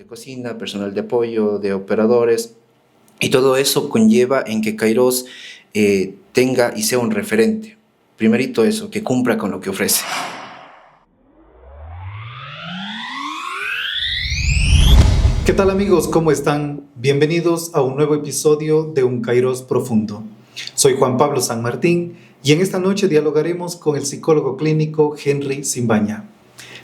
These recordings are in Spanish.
cocina, personal de apoyo, de operadores, y todo eso conlleva en que Kairos tenga y sea un referente. Primerito eso, que cumpla con lo que ofrece. ¿Qué tal amigos? ¿Cómo están? Bienvenidos a un nuevo episodio de Un Kairos Profundo. Soy Juan Pablo San Martín y en esta noche dialogaremos con el psicólogo clínico Henry Simbaña.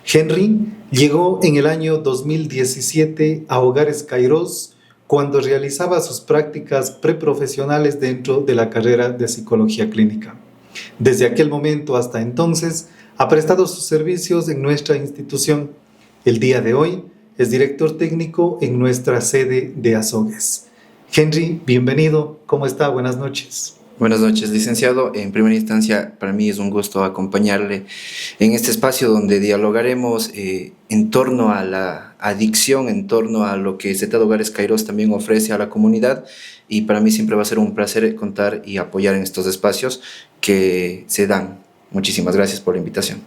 Henry llegó en el año 2017 a Hogares Kairos cuando realizaba sus prácticas preprofesionales dentro de la carrera de psicología clínica. Desde aquel momento hasta entonces ha prestado sus servicios en nuestra institución. El día de hoy es director técnico en nuestra sede de Azogues. Henry, bienvenido. ¿Cómo está? Buenas noches. Buenas noches, licenciado. En primera instancia, para mí es un gusto acompañarle en este espacio donde dialogaremos en torno a la adicción, en torno a lo que ZETAD Hogares Kairos también ofrece a la comunidad, y para mí siempre va a ser un placer contar y apoyar en estos espacios que se dan. Muchísimas gracias por la invitación.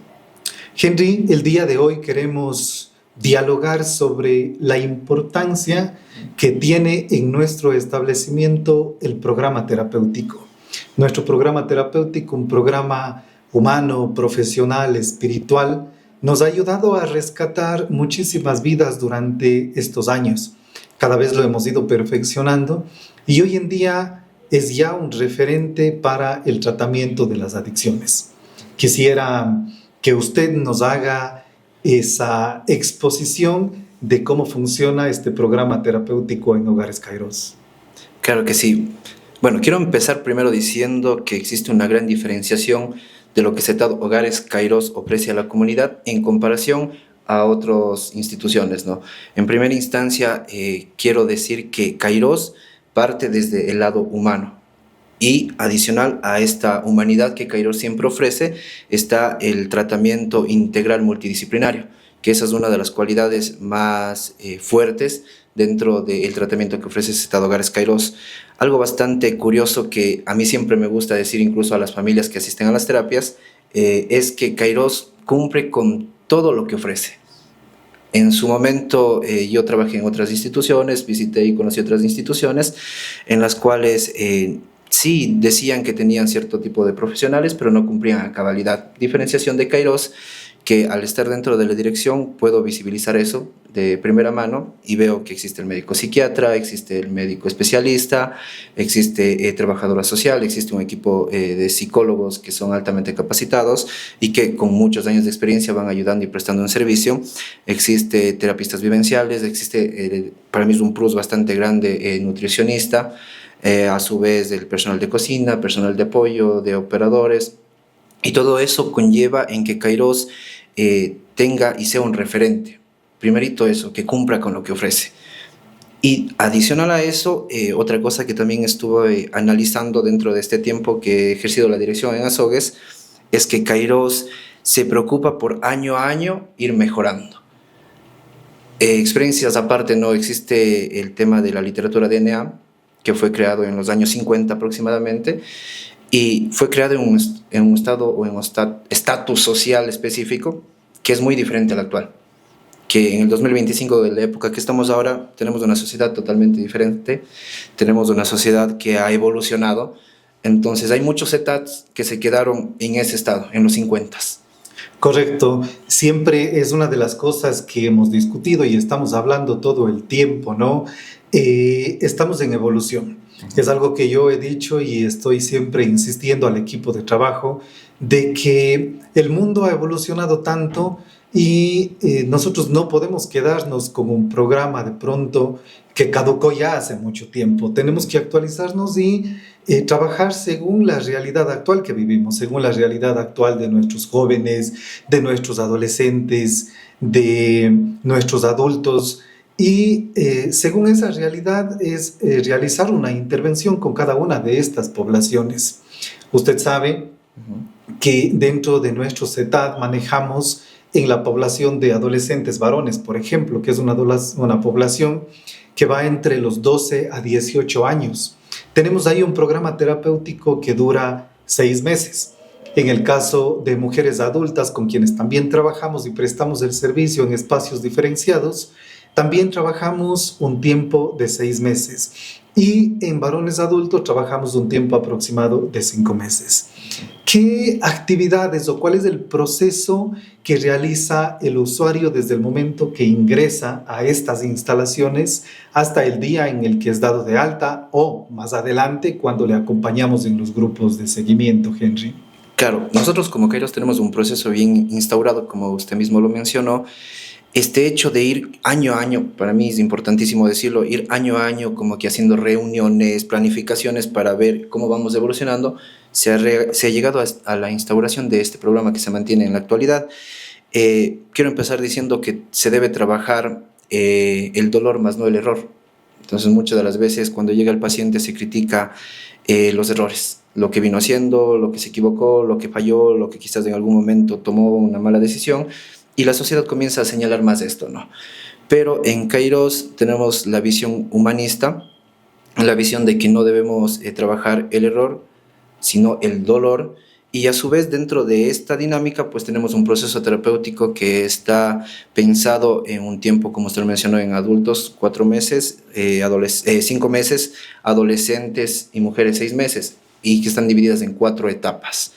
Henry, el día de hoy queremos dialogar sobre la importancia que tiene en nuestro establecimiento el programa terapéutico. Nuestro programa terapéutico, un programa humano, profesional, espiritual, nos ha ayudado a rescatar muchísimas vidas durante estos años. Cada vez lo hemos ido perfeccionando y hoy en día es ya un referente para el tratamiento de las adicciones. Quisiera que usted nos haga esa exposición de cómo funciona este programa terapéutico en Hogares Kairos. Claro que sí. Bueno, quiero empezar primero diciendo que existe una gran diferenciación de lo que ZETAD Hogares Kairos ofrece a la comunidad en comparación a otras instituciones, ¿no? En primera instancia, quiero decir que Kairos parte desde el lado humano. Y adicional a esta humanidad que Kairos siempre ofrece, está el tratamiento integral multidisciplinario, que esa es una de las cualidades más fuertes dentro del tratamiento que ofrece ZETAD Hogares Kairos. Algo bastante curioso que a mí siempre me gusta decir, incluso a las familias que asisten a las terapias, es que Kairos cumple con todo lo que ofrece. En su momento yo trabajé en otras instituciones, visité y conocí otras instituciones en las cuales sí decían que tenían cierto tipo de profesionales, pero no cumplían a cabalidad. Diferenciación de Kairos, que al estar dentro de la dirección puedo visibilizar eso de primera mano y veo que existe el médico psiquiatra, existe el médico especialista, existe trabajadora social, existe un equipo de psicólogos que son altamente capacitados y que con muchos años de experiencia van ayudando y prestando un servicio. Existe terapistas vivenciales, existe para mí es un plus bastante grande nutricionista, a su vez del personal de cocina, personal de apoyo, de operadores, y todo eso conlleva en que Kairos tenga y sea un referente. Primerito eso, que cumpla con lo que ofrece. Y adicional a eso, otra cosa que también estuve analizando dentro de este tiempo que he ejercido la dirección en Azogues, es que Kairos se preocupa por año a año ir mejorando. Experiencias aparte, no existe el tema de la literatura DNA, que fue creado en los años 50 aproximadamente, y fue creado en un estado o en un estatus social específico que es muy diferente al actual. Que en el 2025, de la época que estamos ahora, tenemos una sociedad totalmente diferente, tenemos una sociedad que ha evolucionado, entonces hay muchos ZETADs que se quedaron en ese estado, en los 50s. Correcto, siempre es una de las cosas que hemos discutido y estamos hablando todo el tiempo, ¿no? Estamos en evolución. Es algo que yo he dicho y estoy siempre insistiendo al equipo de trabajo de que el mundo ha evolucionado tanto y nosotros no podemos quedarnos con un programa de pronto que caducó ya hace mucho tiempo. Tenemos que actualizarnos y trabajar según la realidad actual que vivimos, según la realidad actual de nuestros jóvenes, de nuestros adolescentes, de nuestros adultos. Y según esa realidad es realizar una intervención con cada una de estas poblaciones. Usted sabe que dentro de nuestro ZETAD manejamos en la población de adolescentes varones, por ejemplo, que es una población que va entre los 12 a 18 años. Tenemos ahí un programa terapéutico que dura 6 meses. En el caso de mujeres adultas con quienes también trabajamos y prestamos el servicio en espacios diferenciados, También trabajamos un tiempo de 6 meses y en varones adultos trabajamos un tiempo aproximado de 5 meses. ¿Qué actividades o cuál es el proceso que realiza el usuario desde el momento que ingresa a estas instalaciones hasta el día en el que es dado de alta o más adelante cuando le acompañamos en los grupos de seguimiento, Henry? Claro, nosotros como Kairos tenemos un proceso bien instaurado, como usted mismo lo mencionó. Este hecho de ir año a año, para mí es importantísimo decirlo, ir año a año como que haciendo reuniones, planificaciones para ver cómo vamos evolucionando, se ha llegado a la instauración de este programa que se mantiene en la actualidad. Quiero empezar diciendo que se debe trabajar el dolor más no el error. Entonces muchas de las veces cuando llega el paciente se critica los errores, lo que vino haciendo, lo que se equivocó, lo que falló, lo que quizás en algún momento tomó una mala decisión, y la sociedad comienza a señalar más esto, ¿no? Pero en Kairos tenemos la visión humanista, la visión de que no debemos trabajar el error, sino el dolor, y a su vez dentro de esta dinámica pues tenemos un proceso terapéutico que está pensado en un tiempo, como usted lo mencionó, en adultos 4 meses, 5 meses, adolescentes y mujeres 6 meses, y que están divididas en 4 etapas.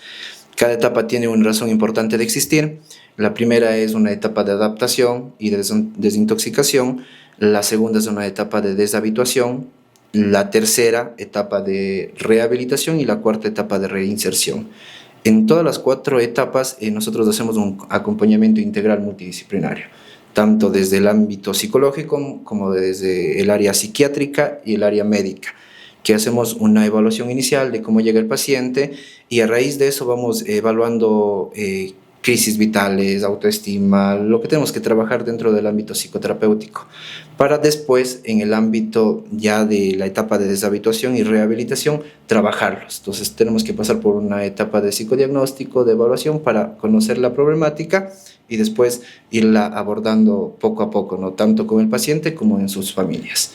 Cada etapa tiene una razón importante de existir. La primera es una etapa de adaptación y de desintoxicación, la segunda es una etapa de deshabituación, la tercera etapa de rehabilitación y la cuarta etapa de reinserción. En todas las 4 etapas nosotros hacemos un acompañamiento integral multidisciplinario, tanto desde el ámbito psicológico como desde el área psiquiátrica y el área médica, que hacemos una evaluación inicial de cómo llega el paciente y a raíz de eso vamos evaluando crisis vitales, autoestima, lo que tenemos que trabajar dentro del ámbito psicoterapéutico, para después en el ámbito ya de la etapa de deshabituación y rehabilitación trabajarlos. Entonces tenemos que pasar por una etapa de psicodiagnóstico, de evaluación para conocer la problemática y después irla abordando poco a poco, no tanto con el paciente como en sus familias.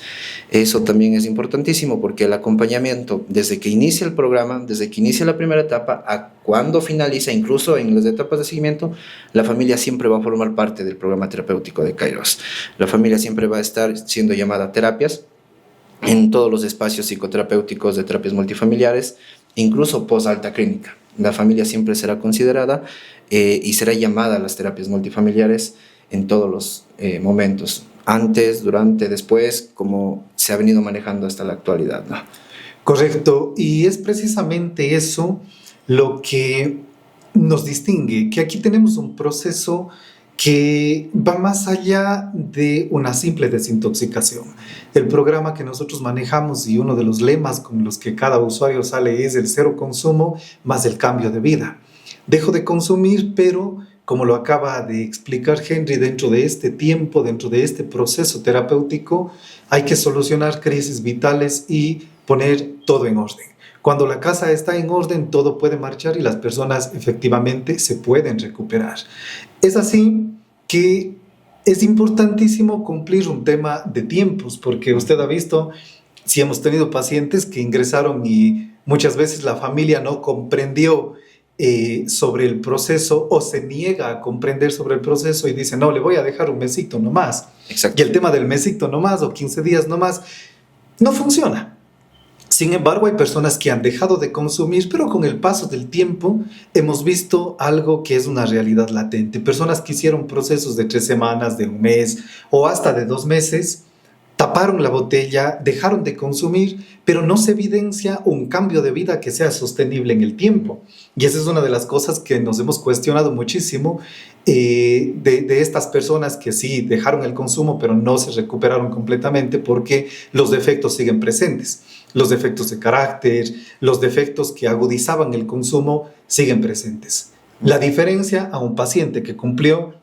Eso también es importantísimo porque el acompañamiento desde que inicia el programa, desde que inicia la primera etapa a cuando finaliza, incluso en las etapas de seguimiento, la familia siempre va a formar parte del programa terapéutico de Kairos. La familia siempre va a estar siendo llamada a terapias en todos los espacios psicoterapéuticos de terapias multifamiliares, incluso post alta clínica. La familia siempre será considerada y será llamada a las terapias multifamiliares en todos los momentos, antes, durante, después, como se ha venido manejando hasta la actualidad, ¿no? Correcto, y es precisamente eso lo que nos distingue, que aquí tenemos un proceso que va más allá de una simple desintoxicación. El programa que nosotros manejamos y uno de los lemas con los que cada usuario sale es el cero consumo más el cambio de vida. Dejo de consumir, pero como lo acaba de explicar Henry, dentro de este tiempo, dentro de este proceso terapéutico, hay que solucionar crisis vitales y poner todo en orden. Cuando la casa está en orden, todo puede marchar y las personas efectivamente se pueden recuperar. Es así que es importantísimo cumplir un tema de tiempos, porque usted ha visto, si hemos tenido pacientes que ingresaron y muchas veces la familia no comprendió sobre el proceso o se niega a comprender sobre el proceso y dice, no, le voy a dejar un mesito nomás. Exacto. Y el tema del mesito nomás o 15 días nomás no funciona. Sin embargo, hay personas que han dejado de consumir, pero con el paso del tiempo hemos visto algo que es una realidad latente. Personas que hicieron procesos de 3 semanas, de un mes o hasta de 2 meses, taparon la botella, dejaron de consumir, pero no se evidencia un cambio de vida que sea sostenible en el tiempo. Y esa es una de las cosas que nos hemos cuestionado muchísimo de estas personas que sí dejaron el consumo, pero no se recuperaron completamente porque los defectos siguen presentes. Los defectos de carácter, los defectos que agudizaban el consumo siguen presentes. La diferencia a un paciente que cumplió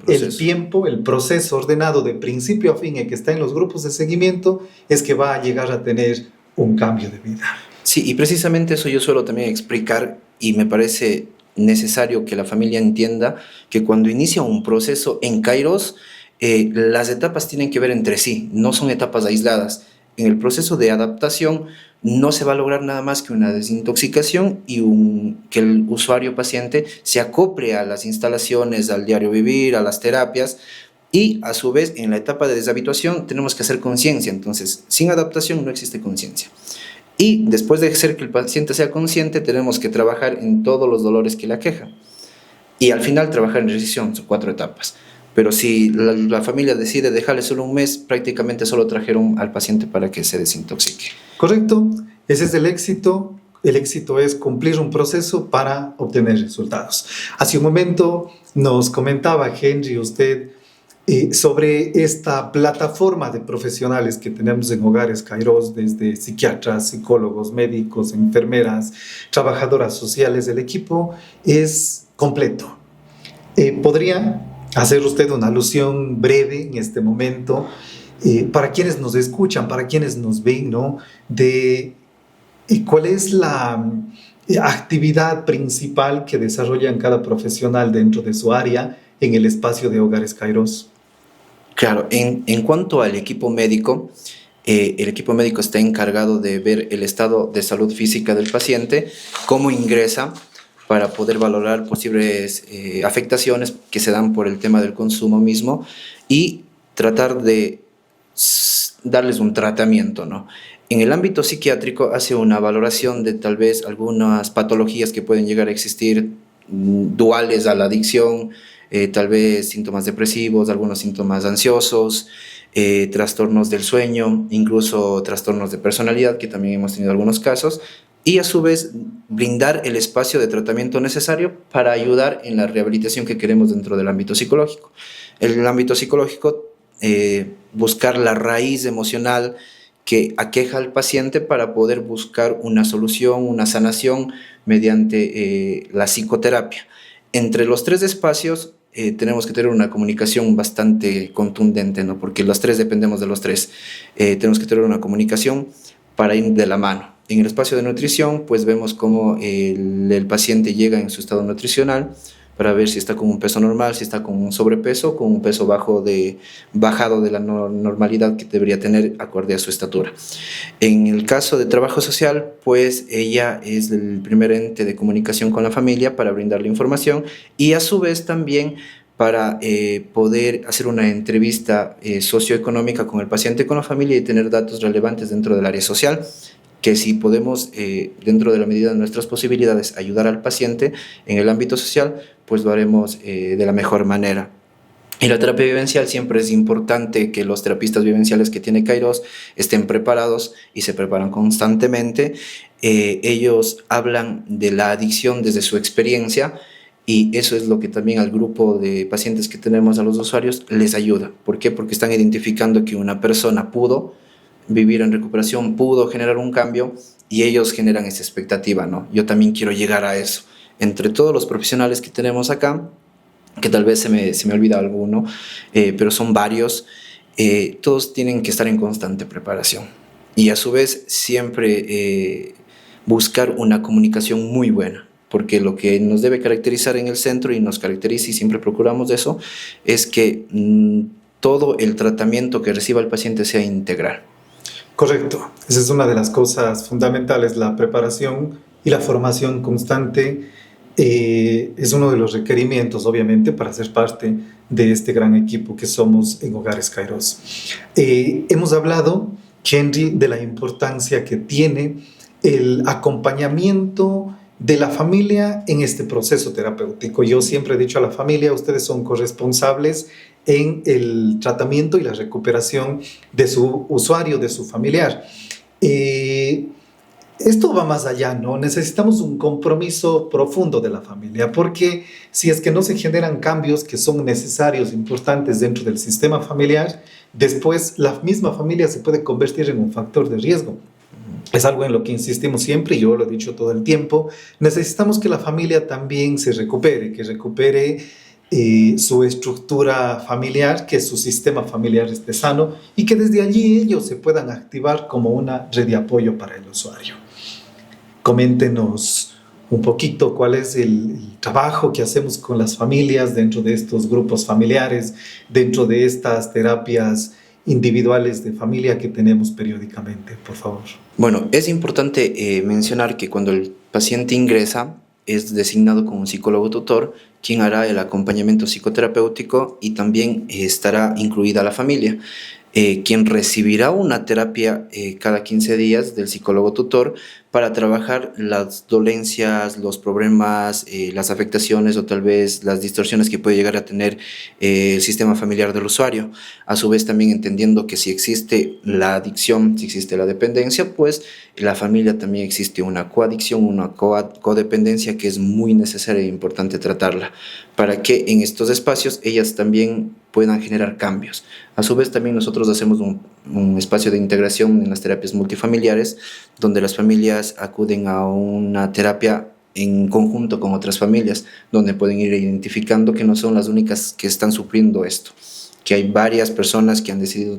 el tiempo, el proceso ordenado de principio a fin y que está en los grupos de seguimiento es que va a llegar a tener un cambio de vida. Sí, y precisamente eso yo suelo también explicar y me parece necesario que la familia entienda que cuando inicia un proceso en Kairos, las etapas tienen que ver entre sí, no son etapas aisladas. En el proceso de adaptación no se va a lograr nada más que una desintoxicación y que el usuario paciente se acople a las instalaciones, al diario vivir, a las terapias, Y a su vez, en la etapa de deshabituación tenemos que hacer conciencia. Entonces, sin adaptación no existe conciencia. Y después de hacer que el paciente sea consciente, tenemos que trabajar en todos los dolores que le aquejan. Y al final trabajar en rescisión, son 4 etapas. Pero si la familia decide dejarle solo un mes, prácticamente solo trajeron al paciente para que se desintoxique. Correcto, ese es el éxito. El éxito es cumplir un proceso para obtener resultados. Hace un momento nos comentaba Henry, usted, sobre esta plataforma de profesionales que tenemos en Hogares Kairos, desde psiquiatras, psicólogos, médicos, enfermeras, trabajadoras sociales. El equipo es completo. ¿Podría hacer usted una alusión breve en este momento para quienes nos escuchan, para quienes nos ven, ¿no?, de cuál es la actividad principal que desarrollan cada profesional dentro de su área en el espacio de Hogares Kairos? Claro, en cuanto al equipo médico, el equipo médico está encargado de ver el estado de salud física del paciente, cómo ingresa, para poder valorar posibles afectaciones que se dan por el tema del consumo mismo y tratar de darles un tratamiento, ¿no? En el ámbito psiquiátrico hace una valoración de tal vez algunas patologías que pueden llegar a existir duales a la adicción, tal vez síntomas depresivos, algunos síntomas ansiosos, trastornos del sueño, incluso trastornos de personalidad, que también hemos tenido algunos casos, y a su vez brindar el espacio de tratamiento necesario para ayudar en la rehabilitación que queremos dentro del ámbito psicológico. En el ámbito psicológico, buscar la raíz emocional que aqueja al paciente para poder buscar una solución, una sanación mediante la psicoterapia. Entre los 3 espacios tenemos que tener una comunicación bastante contundente, ¿no? Porque los 3 dependemos de los 3. Tenemos que tener una comunicación para ir de la mano. En el espacio de nutrición, pues vemos cómo el paciente llega en su estado nutricional para ver si está con un peso normal, si está con un sobrepeso, con un peso bajado de la normalidad que debería tener acorde a su estatura. En el caso de trabajo social, pues ella es el primer ente de comunicación con la familia para brindarle información y a su vez también para poder hacer una entrevista socioeconómica con el paciente y con la familia y tener datos relevantes dentro del área social, que si podemos, dentro de la medida de nuestras posibilidades, ayudar al paciente en el ámbito social, pues lo haremos de la mejor manera. En la terapia vivencial siempre es importante que los terapistas vivenciales que tiene Kairos estén preparados y se preparan constantemente. Ellos hablan de la adicción desde su experiencia y eso es lo que también al grupo de pacientes que tenemos, a los usuarios, les ayuda. ¿Por qué? Porque están identificando que una persona pudo vivir en recuperación, pudo generar un cambio y ellos generan esa expectativa, ¿no? Yo también quiero llegar a eso. Entre todos los profesionales que tenemos acá, que tal vez se me olvida alguno, pero son varios, todos tienen que estar en constante preparación y a su vez siempre buscar una comunicación muy buena, porque lo que nos debe caracterizar en el centro y nos caracteriza y siempre procuramos eso es que todo el tratamiento que reciba el paciente sea integral. Correcto, esa es una de las cosas fundamentales, la preparación y la formación constante. Es uno de los requerimientos, obviamente, para ser parte de este gran equipo que somos en Hogares Kairos. Hemos hablado, Henry, de la importancia que tiene el acompañamiento de la familia en este proceso terapéutico. Yo siempre he dicho a la familia, ustedes son corresponsables en el tratamiento y la recuperación de su usuario, de su familiar. Esto va más allá, ¿no? Necesitamos un compromiso profundo de la familia, porque si es que no se generan cambios que son necesarios, importantes dentro del sistema familiar, después la misma familia se puede convertir en un factor de riesgo. Es algo en lo que insistimos siempre, y yo lo he dicho todo el tiempo. Necesitamos que la familia también se recupere, que recupere su estructura familiar, que su sistema familiar esté sano y que desde allí ellos se puedan activar como una red de apoyo para el usuario. Coméntenos un poquito cuál es el trabajo que hacemos con las familias dentro de estos grupos familiares, dentro de estas terapias individuales de familia que tenemos periódicamente, por favor. Bueno, es importante mencionar que cuando el paciente ingresa, es designado como un psicólogo tutor, quien hará el acompañamiento psicoterapéutico y también estará incluida la familia. Quien recibirá una terapia cada 15 días del psicólogo tutor para trabajar las dolencias, los problemas, las afectaciones o tal vez las distorsiones que puede llegar a tener el sistema familiar del usuario. A su vez también entendiendo que si existe la adicción, si existe la dependencia, pues en la familia también existe una coadicción, una codependencia que es muy necesaria e importante tratarla para que en estos espacios ellas también puedan generar cambios. A su vez también nosotros hacemos un espacio de integración en las terapias multifamiliares donde las familias acuden a una terapia en conjunto con otras familias, donde pueden ir identificando que no son las únicas que están sufriendo esto, que hay varias personas que han decidido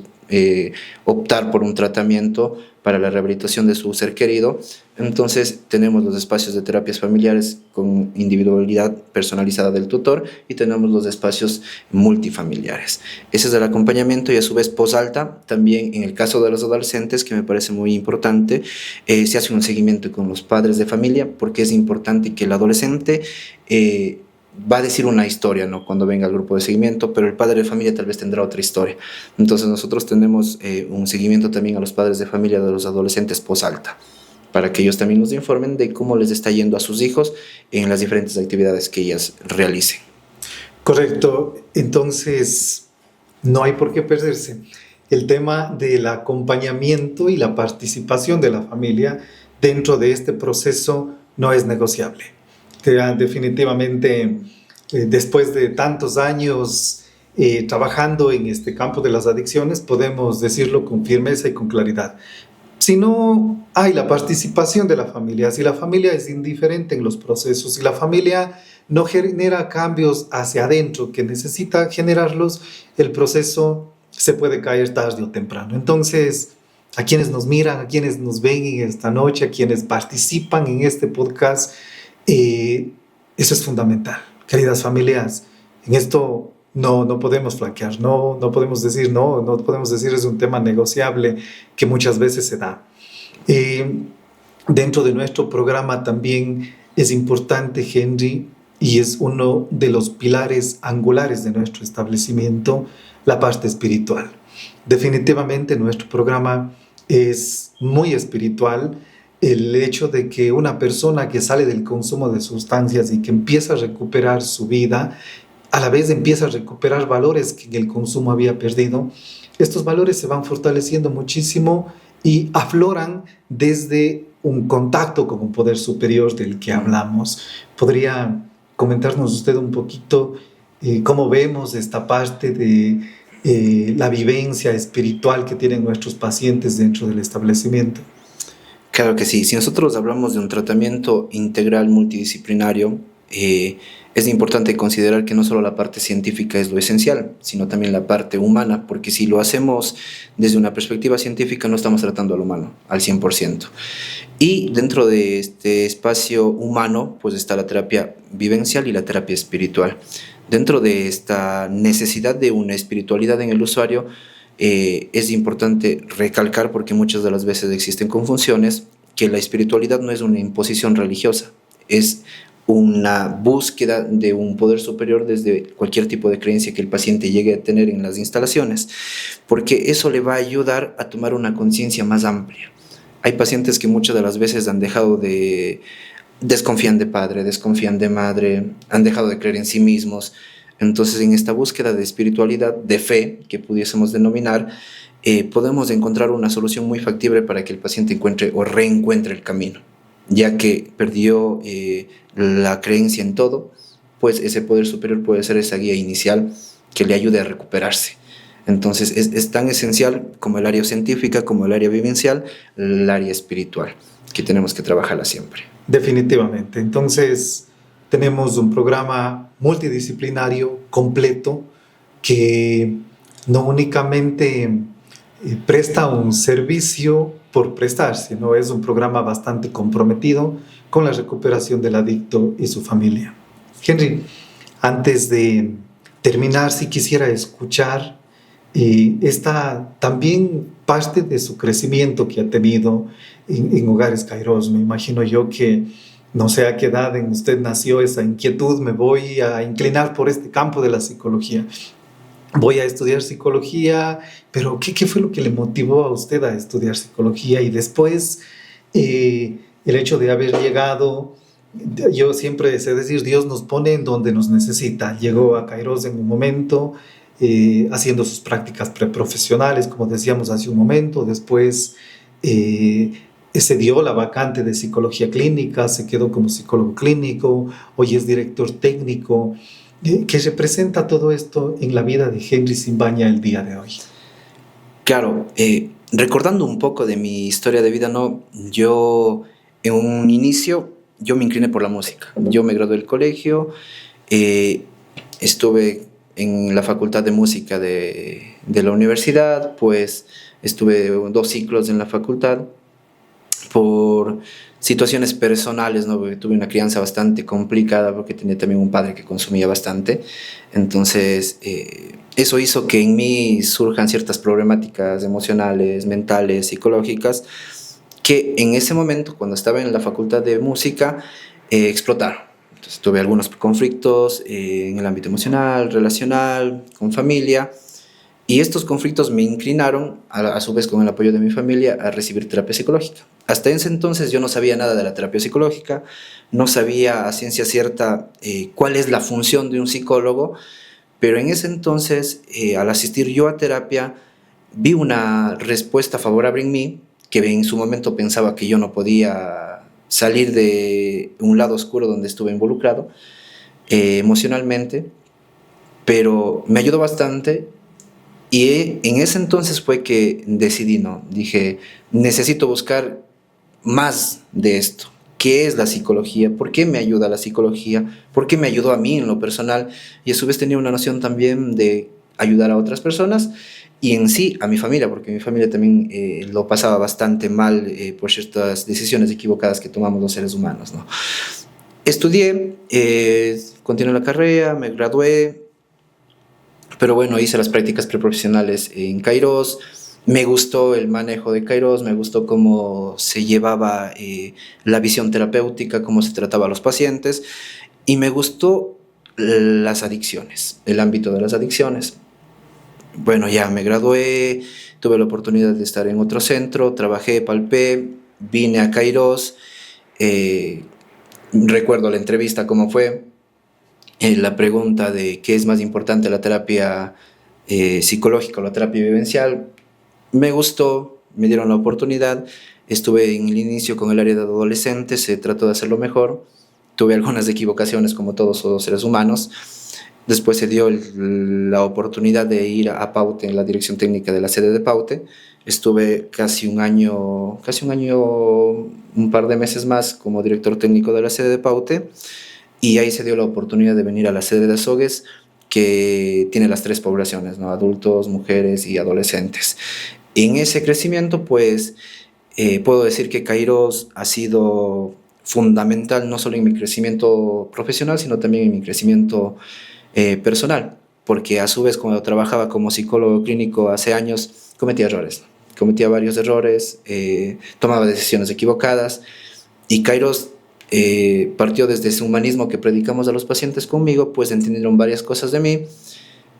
optar por un tratamiento para la rehabilitación de su ser querido. Entonces tenemos los espacios de terapias familiares con individualidad personalizada del tutor y tenemos los espacios multifamiliares. Ese es el acompañamiento y a su vez posalta, también en el caso de los adolescentes, que me parece muy importante, se hace un seguimiento con los padres de familia porque es importante que el adolescente va a decir una historia, ¿no?, cuando venga el grupo de seguimiento, pero el padre de familia tal vez tendrá otra historia. Entonces nosotros tenemos un seguimiento también a los padres de familia de los adolescentes posalta, para que ellos también nos informen de cómo les está yendo a sus hijos en las diferentes actividades que ellas realicen. Correcto. Entonces, no hay por qué perderse. El tema del acompañamiento y la participación de la familia dentro de este proceso no es negociable. Definitivamente, después de tantos años trabajando en este campo de las adicciones, podemos decirlo con firmeza y con claridad. Si no hay la participación de la familia, si la familia es indiferente en los procesos, si la familia no genera cambios hacia adentro que necesita generarlos, el proceso se puede caer tarde o temprano. Entonces, a quienes nos miran, a quienes nos ven en esta noche, a quienes participan en este podcast, eso es fundamental. Queridas familias, en esto no podemos flaquear, no podemos decir no podemos decir es un tema negociable que muchas veces se da. Dentro de nuestro programa también es importante, Henry, y es uno de los pilares angulares de nuestro establecimiento, la parte espiritual. Definitivamente nuestro programa es muy espiritual. El hecho de que una persona que sale del consumo de sustancias y que empieza a recuperar su vida, a la vez empieza a recuperar valores que en el consumo había perdido, estos valores se van fortaleciendo muchísimo y afloran desde un contacto con un poder superior del que hablamos. ¿Podría comentarnos usted un poquito cómo vemos esta parte de la vivencia espiritual que tienen nuestros pacientes dentro del establecimiento? Claro que sí. Si nosotros hablamos de un tratamiento integral multidisciplinario, es importante considerar que no solo la parte científica es lo esencial, sino también la parte humana, porque si lo hacemos desde una perspectiva científica no estamos tratando al humano al 100%. Y dentro de este espacio humano, pues está la terapia vivencial y la terapia espiritual. Dentro de esta necesidad de una espiritualidad en el usuario, es importante recalcar, porque muchas de las veces existen confusiones, que la espiritualidad no es una imposición religiosa, es una búsqueda de un poder superior desde cualquier tipo de creencia que el paciente llegue a tener en las instalaciones, porque eso le va a ayudar a tomar una conciencia más amplia. Hay pacientes que muchas de las veces han dejado de desconfían de padre, desconfían de madre, han dejado de creer en sí mismos. Entonces, en esta búsqueda de espiritualidad, de fe, que pudiésemos denominar, podemos encontrar una solución muy factible para que el paciente encuentre o reencuentre el camino, ya que perdió la creencia en todo, pues ese poder superior puede ser esa guía inicial que le ayude a recuperarse. Entonces, es tan esencial como el área científica, como el área vivencial, el área espiritual, que tenemos que trabajarla siempre. Definitivamente. Entonces, tenemos un programa multidisciplinario completo que no únicamente presta un servicio por prestar, sino es un programa bastante comprometido con la recuperación del adicto y su familia. Henry, antes de terminar, si quisiera escuchar esta también parte de su crecimiento que ha tenido en Hogares Kairos. Me imagino yo que No sé a qué edad en usted nació esa inquietud, me voy a inclinar por este campo de la psicología. Voy a estudiar psicología, pero ¿qué fue lo que le motivó a usted a estudiar psicología? Y después, el hecho de haber llegado, yo siempre sé decir, Dios nos pone en donde nos necesita. Llegó a Kairos en un momento, haciendo sus prácticas preprofesionales, como decíamos hace un momento. Después se dio la vacante de psicología clínica, se quedó como psicólogo clínico, hoy es director técnico. ¿Qué representa todo esto en la vida de Henry Simbaña el día de hoy? Claro, recordando un poco de mi historia de vida, ¿no? Yo en un inicio, yo me incliné por la música. Yo me gradué del colegio, eh, estuve en la facultad de música de la universidad, pues estuve 2 ciclos en la facultad por situaciones personales, ¿no? Porque tuve una crianza bastante complicada porque tenía también un padre que consumía bastante. Entonces, eso hizo que en mí surjan ciertas problemáticas emocionales, mentales, psicológicas, que en ese momento, cuando estaba en la facultad de música, explotaron. Entonces, tuve algunos conflictos en el ámbito emocional, relacional, con familia. Y estos conflictos me inclinaron, a su vez con el apoyo de mi familia, a recibir terapia psicológica. Hasta ese entonces yo no sabía nada de la terapia psicológica, no sabía a ciencia cierta cuál es la función de un psicólogo, pero en ese entonces, al asistir yo a terapia, vi una respuesta favorable en mí, que en su momento pensaba que yo no podía salir de un lado oscuro donde estuve involucrado emocionalmente, pero me ayudó bastante. Y en ese entonces fue que decidí, no, dije, necesito buscar más de esto. ¿Qué es la psicología? ¿Por qué me ayuda la psicología? ¿Por qué me ayudó a mí en lo personal? Y a su vez tenía una noción también de ayudar a otras personas y en sí a mi familia, porque mi familia también lo pasaba bastante mal por ciertas decisiones equivocadas que tomamos los seres humanos, ¿no? Estudié, continué la carrera, me gradué, pero bueno, hice las prácticas preprofesionales en Kairos. Me gustó el manejo de Kairos, me gustó cómo se llevaba la visión terapéutica, cómo se trataba a los pacientes y me gustó las adicciones, el ámbito de las adicciones. Bueno, ya me gradué, tuve la oportunidad de estar en otro centro, trabajé, palpé, vine a Kairos, eh, recuerdo la entrevista cómo fue, la pregunta de qué es más importante, la terapia psicológica o la terapia vivencial. Me gustó, me dieron la oportunidad, estuve en el inicio con el área de adolescentes, se trató de hacerlo mejor, tuve algunas equivocaciones como todos los seres humanos. Después se dio la oportunidad de ir a Paute, en la dirección técnica de la sede de Paute. Estuve casi un año, un par de meses más como director técnico de la sede de Paute. Y ahí se dio la oportunidad de venir a la sede de Azogues, que tiene las 3 poblaciones, ¿no? Adultos, mujeres y adolescentes. En ese crecimiento, pues, puedo decir que Kairos ha sido fundamental no solo en mi crecimiento profesional, sino también en mi crecimiento personal, porque a su vez cuando trabajaba como psicólogo clínico hace años, cometía errores, cometía varios errores, tomaba decisiones equivocadas, y Kairos partió desde ese humanismo que predicamos a los pacientes conmigo, pues entendieron varias cosas de mí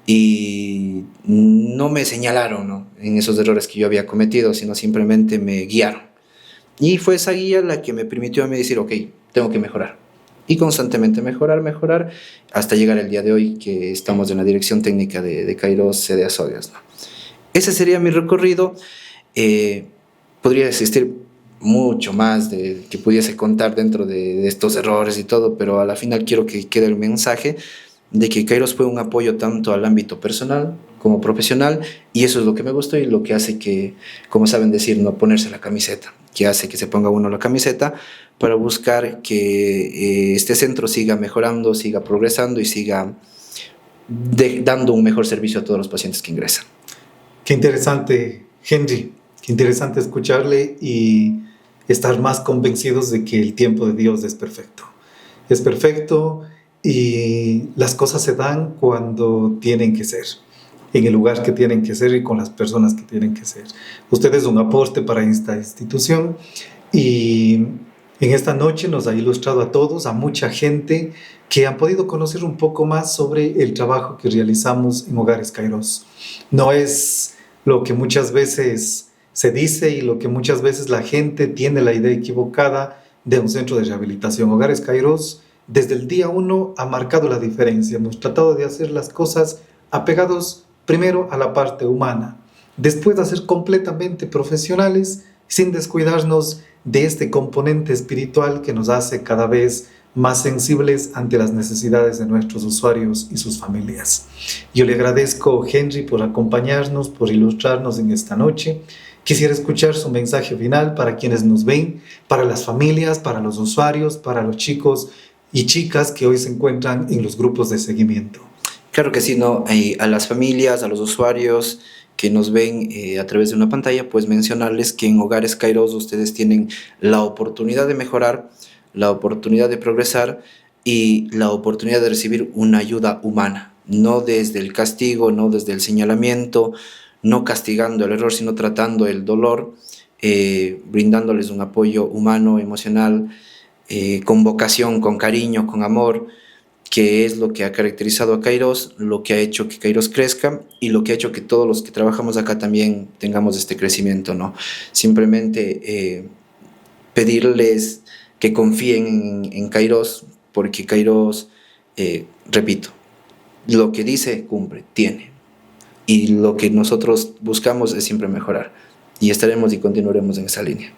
y no me señalaron, ¿no?, en esos errores que yo había cometido, sino simplemente me guiaron. Y fue esa guía la que me permitió a mí decir, ok, tengo que mejorar. Y constantemente mejorar, hasta llegar el día de hoy que estamos en la dirección técnica de Kairos sede Azogues, ¿no? Ese sería mi recorrido. Podría existir mucho más de que pudiese contar dentro de estos errores y todo, pero a la final quiero que quede el mensaje de que Kairos fue un apoyo tanto al ámbito personal como profesional, y eso es lo que me gustó y lo que hace que, como saben decir, no ponerse la camiseta, que hace que se ponga uno la camiseta para buscar que este centro siga mejorando, siga progresando y siga dando un mejor servicio a todos los pacientes que ingresan. Qué interesante, Henry, qué interesante escucharle y estar más convencidos de que el tiempo de Dios es perfecto. Es perfecto y las cosas se dan cuando tienen que ser, en el lugar que tienen que ser y con las personas que tienen que ser. Usted es un aporte para esta institución y En esta noche nos ha ilustrado a todos, a mucha gente que han podido conocer un poco más sobre el trabajo que realizamos en Hogares Kairos. No es lo que muchas veces se dice y lo que muchas veces la gente tiene la idea equivocada de un centro de rehabilitación. Hogares Kairos desde el día 1 ha marcado la diferencia. Hemos tratado de hacer las cosas apegados primero a la parte humana, después de ser completamente profesionales sin descuidarnos de este componente espiritual que nos hace cada vez más sensibles ante las necesidades de nuestros usuarios y sus familias. Yo le agradezco, Henry, por acompañarnos, por ilustrarnos en esta noche. Quisiera escuchar su mensaje final para quienes nos ven, para las familias, para los usuarios, para los chicos y chicas que hoy se encuentran en los grupos de seguimiento. Claro que sí, ¿no? A las familias, a los usuarios que nos ven a través de una pantalla, pues mencionarles que en Hogares Kairos ustedes tienen la oportunidad de mejorar, la oportunidad de progresar y la oportunidad de recibir una ayuda humana, no desde el castigo, no desde el señalamiento, no castigando el error, sino tratando el dolor, brindándoles un apoyo humano, emocional, con vocación, con cariño, con amor, que es lo que ha caracterizado a Kairos, lo que ha hecho que Kairos crezca y lo que ha hecho que todos los que trabajamos acá también tengamos este crecimiento, ¿no? Simplemente pedirles que confíen en Kairos, porque Kairos, repito, lo que dice, cumple, tiene. Y lo que nosotros buscamos es siempre mejorar. Y estaremos y continuaremos en esa línea.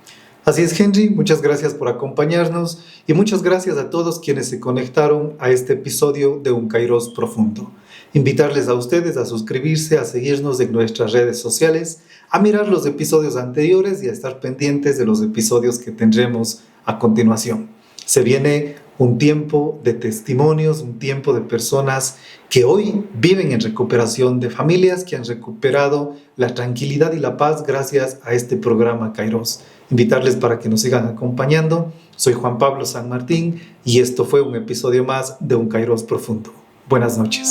Así es, Henry, muchas gracias por acompañarnos y muchas gracias a todos quienes se conectaron a este episodio de Un Kairos Profundo. Invitarles a ustedes a suscribirse, a seguirnos en nuestras redes sociales, a mirar los episodios anteriores y a estar pendientes de los episodios que tendremos a continuación. Se viene un tiempo de testimonios, un tiempo de personas que hoy viven en recuperación, de familias que han recuperado la tranquilidad y la paz gracias a este programa Kairos. Invitarles para que nos sigan acompañando. Soy Juan Pablo San Martín y esto fue un episodio más de Un Kairos Profundo. Buenas noches.